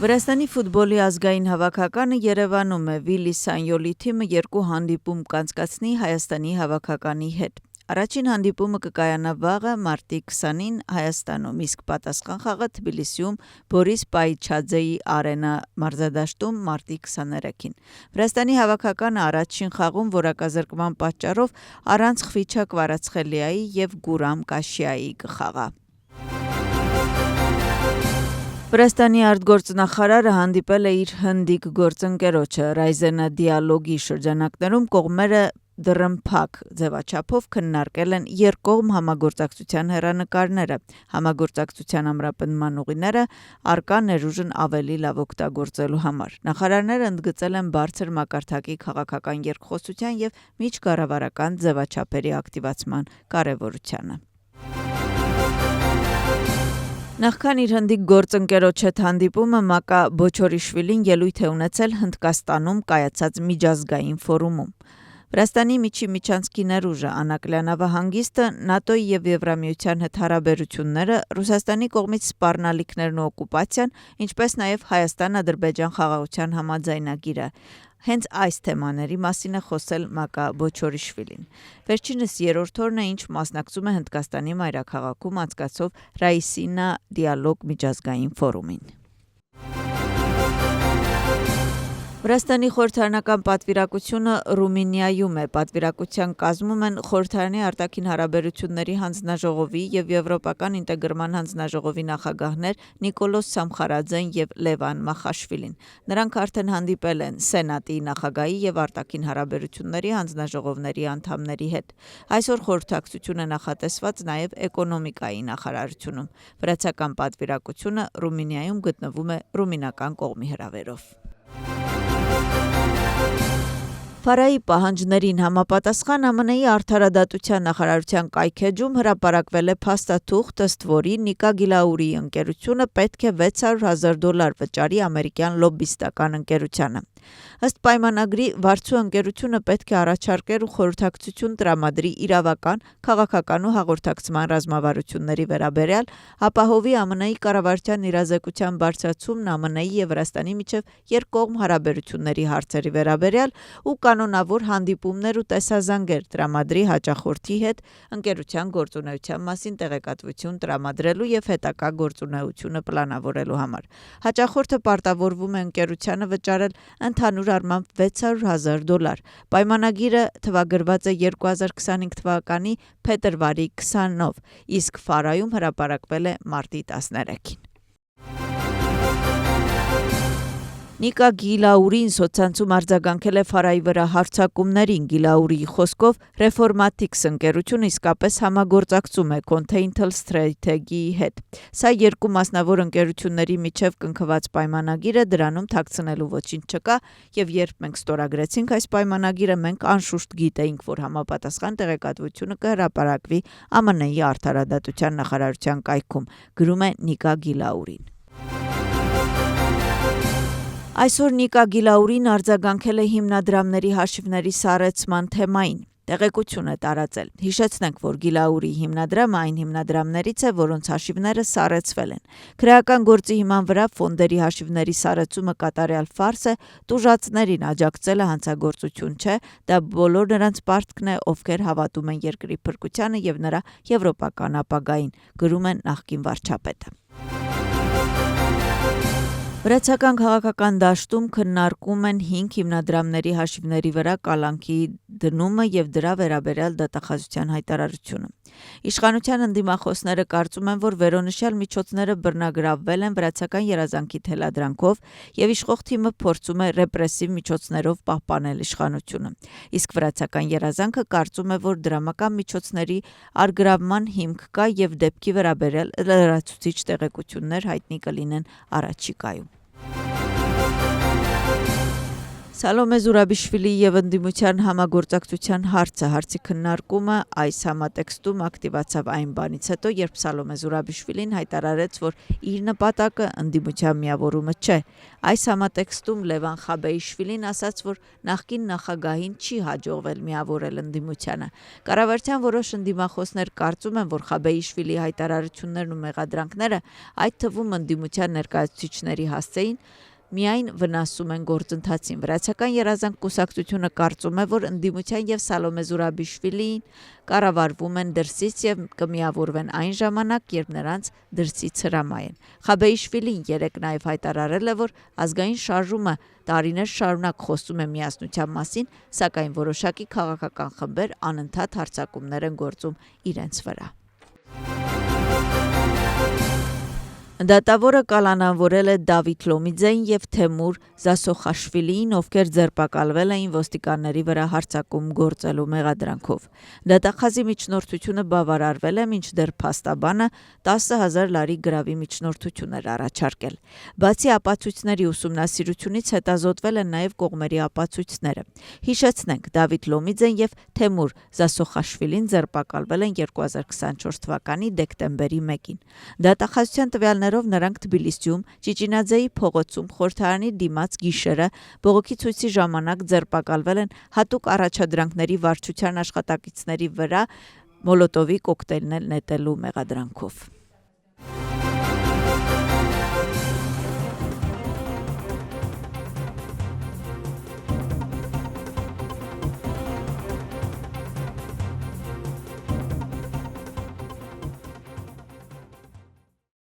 Վրաստանի ֆուտբոլի ազգային հավաքականը Երևանում է, Վիլի Սանյոլի թիմը 2 հանդիպում կանցկացնի Հայաստանի հավաքականի հետ։ Առաջին հանդիպումը կկայանա վաղը մարտի 20-ին Հայաստանում, իսկ պատասխան խաղը Թբիլիսիում Բորիս Պայչաձեի արենա մարզադաշտում մարտի 23-ին։ Վրաստանի հավաքականը առաջին խաղում որակազրկման պատճառով առանց Խվիչա Կվարացխելիայի եւ Գուրամ Կաշիայի կխաղա։ Վրաստանի արտգործնախարարը հանդիպել է իր հնդիկ գործընկերոջը Ռայզենա դիալոգի շրջանակներում կողմերը դռնփակ ձևաչափով քննարկել են երկկողմ համագործակցության հեռանկարները, համագործակցության ամրապնդման ուղիները առկա ներուժն ավելի լավ օգտագործելու համար։ Նախարարները ընդգծել են բարձր մակարդակի քաղաքական երկխոսության եւ միջկառավարական ձևաչափերի ակտիվացման կարեւորությանը։ Նախքան իր հնդիկ գործընկերոջ հետ հանդիպումը Մակա Բոչորիշվիլին ելույթ է ունեցել Հնդկաստանում կայացած միջազգային ֆորումում։ Վրաստանի միջանցքի ներուժը, Անակլիա նավահանգիստը, ՆԱՏՕ-ի եւ Եվրամիության հետ հարաբերությունները, Ռուսաստանի կողմից սպառնալիքներն ու օկուպացիան, ինչպես նաեւ Հայաստան-Ադրբեջան խաղաղության համաձայնագիրը։ Հենց այս թեմաների մասին է խոսել Մակա Բոչորիշվիլին։ Վերջինս երրորդ օրն է, ինչ մասնակցում է Հնդկաստանի մայրաքաղաքում անցկացող Ռայսինա դիալոգ միջազգային ֆորումին։ Վրաստանի խորհրդարանական պատվիրակությունը Ռումինիայում է։ Պատվիրակության կազմում են խորհրդարանի արտաքին հարաբերությունների հանձնաժողովի եւ Եվրոպական ինտեգրման հանձնաժողովի նախագահներ Նիկոլոս Սամխարաձեն եւ Լևան Մախաշվիլին։ Նրանք արդեն հանդիպել են Սենատի նախագահի եւ արտաքին հարաբերությունների հանձնաժողովների անդամների հետ։ Այսօր խորհրդակցություն է նախատեսված նաեւ էկոնոմիկայի նախարարությունում։ Վրացական պատվիրակությունը Ռումինիայում գտնվում է ռումինական կողմի հրավերով։ Ֆարայի պահանջներին համապատասխան ԱՄՆ-ի արդարադատության նախարարության կայքէջում հրապարակվել է փաստաթուղթ, ըստ որի Նիկա Գիլաուրիի ընկերությունը պետք է $600,000 վճարի ամերիկյան լոբբիստական ընկերությանը։ Ըստ պայմանագրի վարձու ընկերությունը պետք է առաջարկեր ու խորհրդակցություն տրամադրի իրավական, քաղաքական ու հաղորդակցման ռազմավարությունների վերաբերյալ, ապահովի ԱՄՆ-ի կառավարության իրազեկության բարձրացումն ԱՄՆ-ի եւ Վրաստանի միջև երկկողմ հարաբերությունների հարցերի վերաբերյալ ու կանոնավոր հանդիպումներ ու տեսազանգեր տրամադրի հաճախորդի հետ ընկերության գործունեության մասին տեղեկատվություն տրամադրելու եւ հետագա գործունեությունը պլանավորելու համար։ Հաճախորդը պարտավորվում է ընկերությանը վճարել ընդհանուր առմամբ $600,000։ Պայմանագիրը թվագրված է 2025 թվականի փետրվարի 20-ով, իսկ Ֆարայում հրապարակվել է մարտի 13-ին։ Նիկա Գիլաուրին սոցցանցում արձագանքել է Ֆարայի վրա հարձակումներին։ Գիլաուրիի խոսքով Reformatics ընկերությունը իսկապես համագործակցում է Continental Strategy-ի հետ։ Սա երկու մասնավոր ընկերությունների միջև կնքված պայմանագիր է, դրանում թաքցնելու ոչինչ չկա, եւ երբ մենք ստորագրեցինք այս պայմանագիրը, մենք անշուշտ գիտեինք, որ համապատասխան տեղեկատվությունը կհրապարակվի ԱՄՆ-ի արդարադատության նախարարության կայքում, գրում է Նիկա Գիլաուրին։ Այսօր Նիկա Գիլաուրին արձագանքել է հիմնադրամների հաշիվների սառեցման թեմային։ Տեղեկություն է տարածել։ Հիշեցնենք, որ Գիլաուրիի հիմնադրամը այն հիմնադրամներից է, որոնց հաշիվները սառեցվել են։ Քրեական գործի հիման վրա ֆոնդերի հաշիվների սառեցումը կատարյալ ֆարս է, տուժածներին աջակցելը հանցագործություն չէ, դա բոլոր նրանց պարտքն է, ովքեր հավատում են երկրի փրկությանը եւ նրա եվրոպական ապագային, գրում է նախկին վարչապետը։ Վրացական քաղաքական դաշտում քննարկում են 5 հիմնադրամների հաշիվների վրա կալանքի դնումը եւ դրա վերաբերյալ դատախազության հայտարարությունը։ Իշխանության ընդդիմախոսները կարծում են, որ վերոնշյալ միջոցները բռնագրավվել են վրացական երազանքի թելադրանքով եւ իշխող թիմը փորձում է ռեպրեսիվ միջոցներով պահպանել իշխանությունը։ Իսկ վրացական երազանքը կարծում է, որ դրամական միջոցների արգրավման հիմք կա եւ դեպքի վերաբերյալ լրացուցիչ տեղեկություններ հայտնի կլինեն առաջիկայում։ Սալոմե Զուրաբիշվիլի եւ ընդդիմության համագործակցության հարցի քննարկումը այս համատեքստում ակտիվացավ այն բանից հետո, երբ Սալոմե Զուրաբիշվիլին հայտարարեց, որ իր նպատակը ընդդիմության միավորումը չէ։ Այս համատեքստում Լևան Խաբեիշվիլին ասաց, որ նախկին նախագահին չի հաջողվել միավորել ընդդիմությանը։ Կառավարության որոշ ընդդիմախոսներ կարծում են, որ Խաբեիշվիլի հայտարարություններն ու մեղադրանքները, այդ թվում ընդդիմության ներկայացուցիչների հասցեին, միայն վնասում են գործընթացին։ Վրացական երազանք կուսակցությունը կարծում է, որ ընդդիմության եւ Սալոմե Զուրաբիշվիլին կառավարվում են դրսից եւ կմիավորվեն այն ժամանակ, երբ նրանց դրսից հրամայեն։ Խաբեիշվիլին երեկ նաեւ հայտարարել է, որ ազգային շարժումը տարիներ շարունակ խոսում է միասնության մասին, սակայն որոշակի քաղաքական խմբեր անընդհատ հարձակումներ են գործում իրենց վրա։ Դատավորը կալանավորել է Դավիթ Լոմիձեին եւ Թեմուր Զասոխաշվիլիին, ովքեր ձերբակալվել էին ոստիկանների վրա հարձակում գործելու մեղադրանքով։ Դատախազի միջնորդությունը բավարարվել է, մինչդեռ փաստաբանը 10,000 լարի գրավի միջնորդություն էր առաջարկել։ Բացի ապացույցների ուսումնասիրությունից հետազոտվել են նաեւ կողմերի ապացույցները։ Հիշեցնենք, Դավիթ Լոմիձեն եւ Թեմուր Զասոխաշվիլին ձերբակալվել են 2024 թվականի դեկտեմբերի 1-ին։ Դատախազության տվյալներով նրանք Թբիլիսիում Ճիճինաձեի փողոցում խորհրդարանի դիմաց գիշերը բողոքի ցույցի ժամանակ ձերբակալվել են հատուկ առաջադրանքների վարչության աշխատակիցների վրա մոլոտովի կոկտեյլներ նետելու մեղադրանքով։